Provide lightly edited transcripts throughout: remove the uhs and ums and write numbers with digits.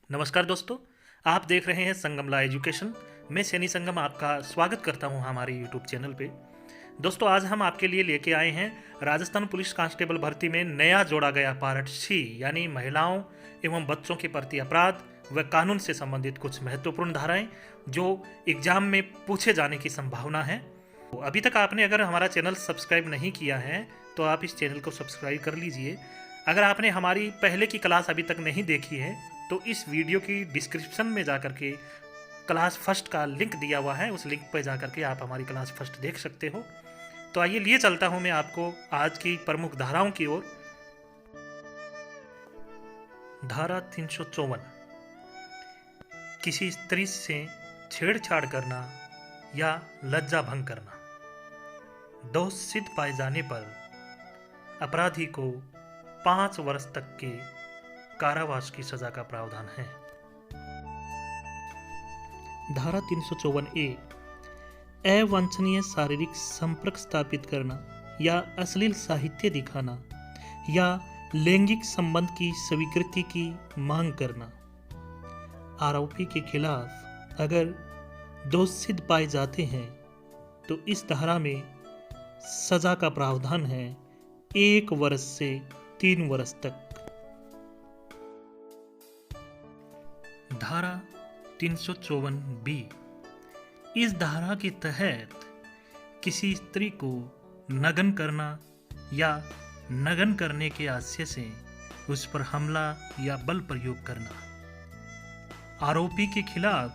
नमस्कार दोस्तों, आप देख रहे हैं संगमला एजुकेशन। मैं सैनी संगम आपका स्वागत करता हूं हमारे यूट्यूब चैनल पे। दोस्तों, आज हम आपके लिए लेके आए हैं राजस्थान पुलिस कांस्टेबल भर्ती में नया जोड़ा गया पार्ट सी, यानी महिलाओं एवं बच्चों के प्रति अपराध व कानून से संबंधित कुछ महत्वपूर्ण धाराएं जो एग्जाम में पूछे जाने की संभावना है। तो अभी तक आपने अगर हमारा चैनल सब्सक्राइब नहीं किया है तो आप इस चैनल को सब्सक्राइब कर लीजिए। अगर आपने हमारी पहले की क्लास अभी तक नहीं देखी है तो इस वीडियो की डिस्क्रिप्शन में जाकर के क्लास फर्स्ट का लिंक दिया हुआ है, उस लिंक पर जाकर के आप हमारी क्लास फर्स्ट देख सकते हो। तो आइए लिए चलता हूं मैं आपको आज की प्रमुख धाराओं की ओर। धारा 354, किसी स्त्री से छेड़छाड़ करना या लज्जा भंग करना। दोष सिद्ध पाए जाने पर अपराधी को 5 वर्ष तक के कारावास की सजा का प्रावधान है। धारा 354A, अवांछनीय शारीरिक संपर्क स्थापित करना या अश्लील साहित्य दिखाना या लैंगिक संबंध की स्वीकृति की मांग करना। आरोपी के खिलाफ अगर दोष सिद्ध पाए जाते हैं तो इस धारा में सजा का प्रावधान है 1 वर्ष से 3 वर्ष तक। धारा 354B, इस धारा के तहत किसी स्त्री को नग्न करना या नग्न करने के आशय से उस पर हमला या बल प्रयोग करना। आरोपी के खिलाफ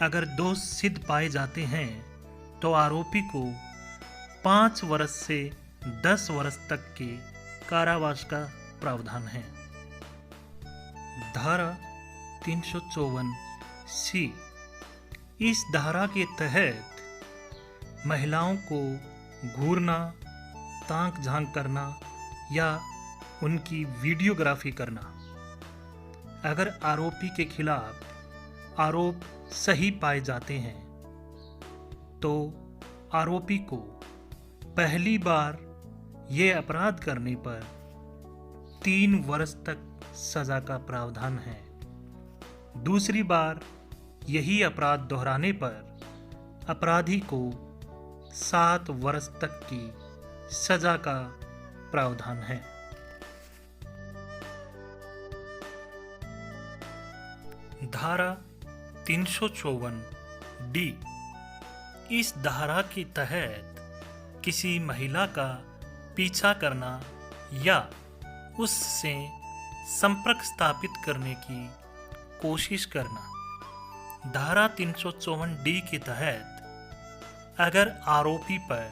अगर दोष सिद्ध पाए जाते हैं तो आरोपी को 5 वर्ष से 10 वर्ष तक के कारावास का प्रावधान है। धारा 354C, इस धारा के तहत महिलाओं को घूरना, ताक झांक करना या उनकी वीडियोग्राफी करना। अगर आरोपी के खिलाफ आरोप सही पाए जाते हैं तो आरोपी को पहली बार ये अपराध करने पर 3 वर्ष तक सजा का प्रावधान है। दूसरी बार यही अपराध दोहराने पर अपराधी को 7 वर्ष तक की सजा का प्रावधान है। धारा 354D, इस धारा के तहत किसी महिला का पीछा करना या उससे संपर्क स्थापित करने की कोशिश करना। धारा 354D के तहत अगर आरोपी पर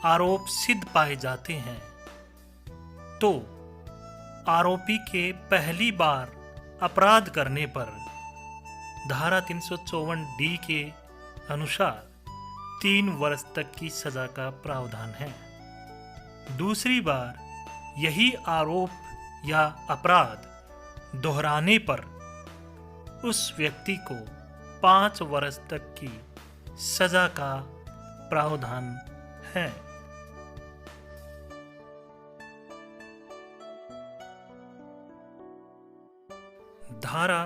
आरोप सिद्ध पाए जाते हैं तो आरोपी के पहली बार अपराध करने पर धारा 354D के अनुसार 3 वर्ष तक की सजा का प्रावधान है। दूसरी बार यही आरोप या अपराध दोहराने पर उस व्यक्ति को 5 वर्ष तक की सजा का प्रावधान है। धारा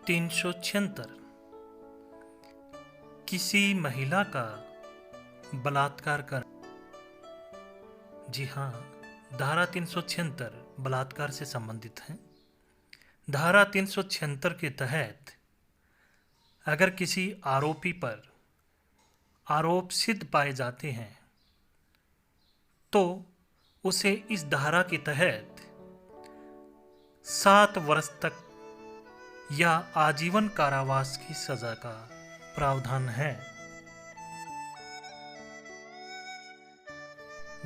376, किसी महिला का बलात्कार कर। जी हाँ, धारा 376 बलात्कार से संबंधित है। धारा 376 के तहत अगर किसी आरोपी पर आरोप सिद्ध पाए जाते हैं तो उसे इस धारा के तहत 7 वर्ष तक या आजीवन कारावास की सजा का प्रावधान है।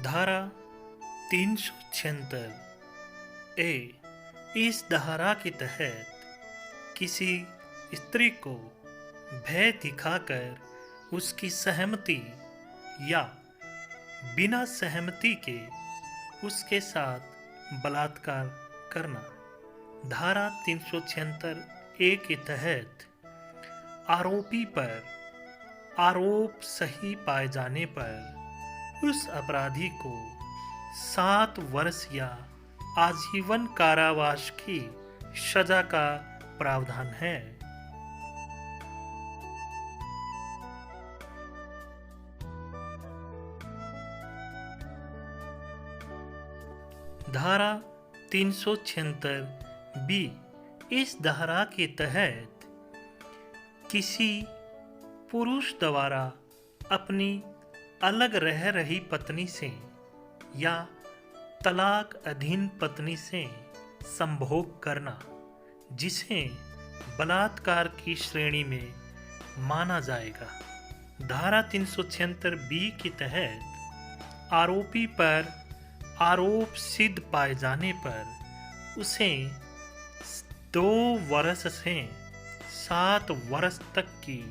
धारा 376A, इस धारा के तहत किसी स्त्री को भय दिखाकर उसकी सहमति या बिना सहमति के उसके साथ बलात्कार करना। धारा 376A के तहत आरोपी पर आरोप सही पाए जाने पर उस अपराधी को 7 वर्ष या आजीवन कारावास की सजा का प्रावधान है। धारा 376 बी, इस धारा के तहत किसी पुरुष द्वारा अपनी अलग रह रही पत्नी से या तलाक अधीन पत्नी से संभोग करना जिसे बलात्कार की श्रेणी में माना जाएगा। धारा 376 बी के तहत आरोपी पर आरोप सिद्ध पाए जाने पर उसे 2 वर्ष से 7 वर्ष तक की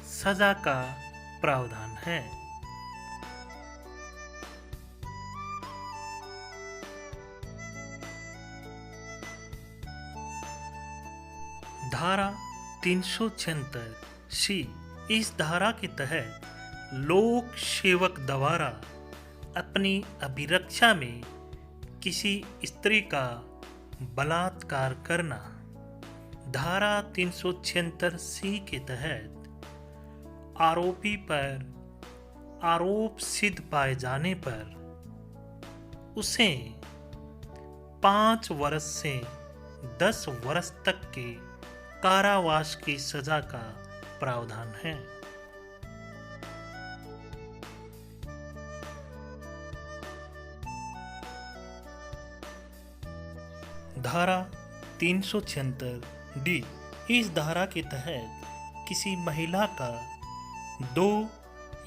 सजा का प्रावधान है। धारा 376 सी, इस धारा के तहत लोक सेवक द्वारा अपनी अभिरक्षा में किसी स्त्री का बलात्कार करना। धारा 376 सी के तहत आरोपी पर आरोप सिद्ध पाए जाने पर उसे 5 वर्ष से 10 वर्ष तक के कारावास की सजा का प्रावधान है। धारा 376 डी, इस धारा के तहत किसी महिला का 2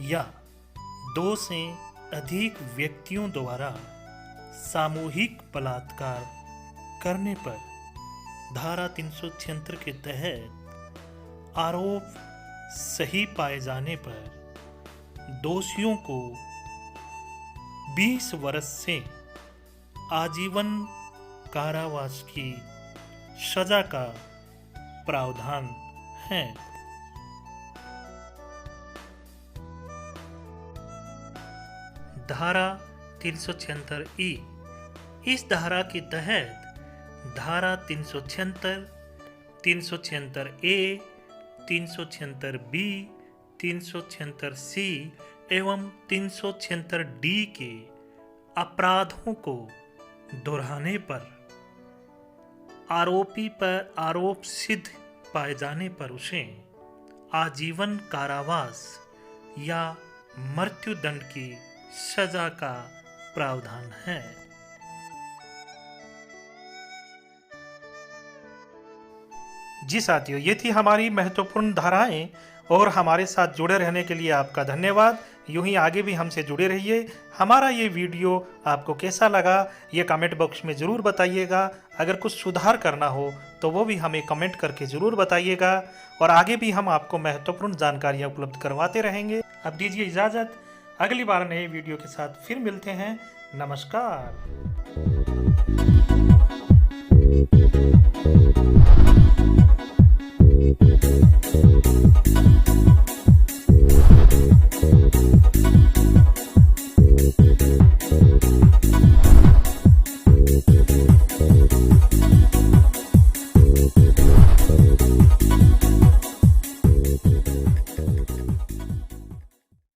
या 2 से अधिक व्यक्तियों द्वारा सामूहिक बलात्कार करने पर धारा 376 के तहत आरोप सही पाए जाने पर दोषियों को 20 वर्ष से आजीवन कारावास की सजा का प्रावधान है। धारा 376 ई, इस धारा के तहत धारा 376, 376 ए, 376 बी, 376 सी एवं 376 डी के अपराधों को दोहराने पर आरोपी पर आरोप सिद्ध पाए जाने पर उसे आजीवन कारावास या मृत्युदंड की सजा का प्रावधान है। जी साथियों, ये थी हमारी महत्वपूर्ण धाराएं और हमारे साथ जुड़े रहने के लिए आपका धन्यवाद। यूं ही आगे भी हमसे जुड़े रहिए। हमारा ये वीडियो आपको कैसा लगा ये कमेंट बॉक्स में ज़रूर बताइएगा। अगर कुछ सुधार करना हो तो वो भी हमें कमेंट करके ज़रूर बताइएगा और आगे भी हम आपको महत्वपूर्ण जानकारियाँ उपलब्ध करवाते रहेंगे। अब दीजिए इजाज़त, अगली बार नए वीडियो के साथ फिर मिलते हैं। नमस्कार।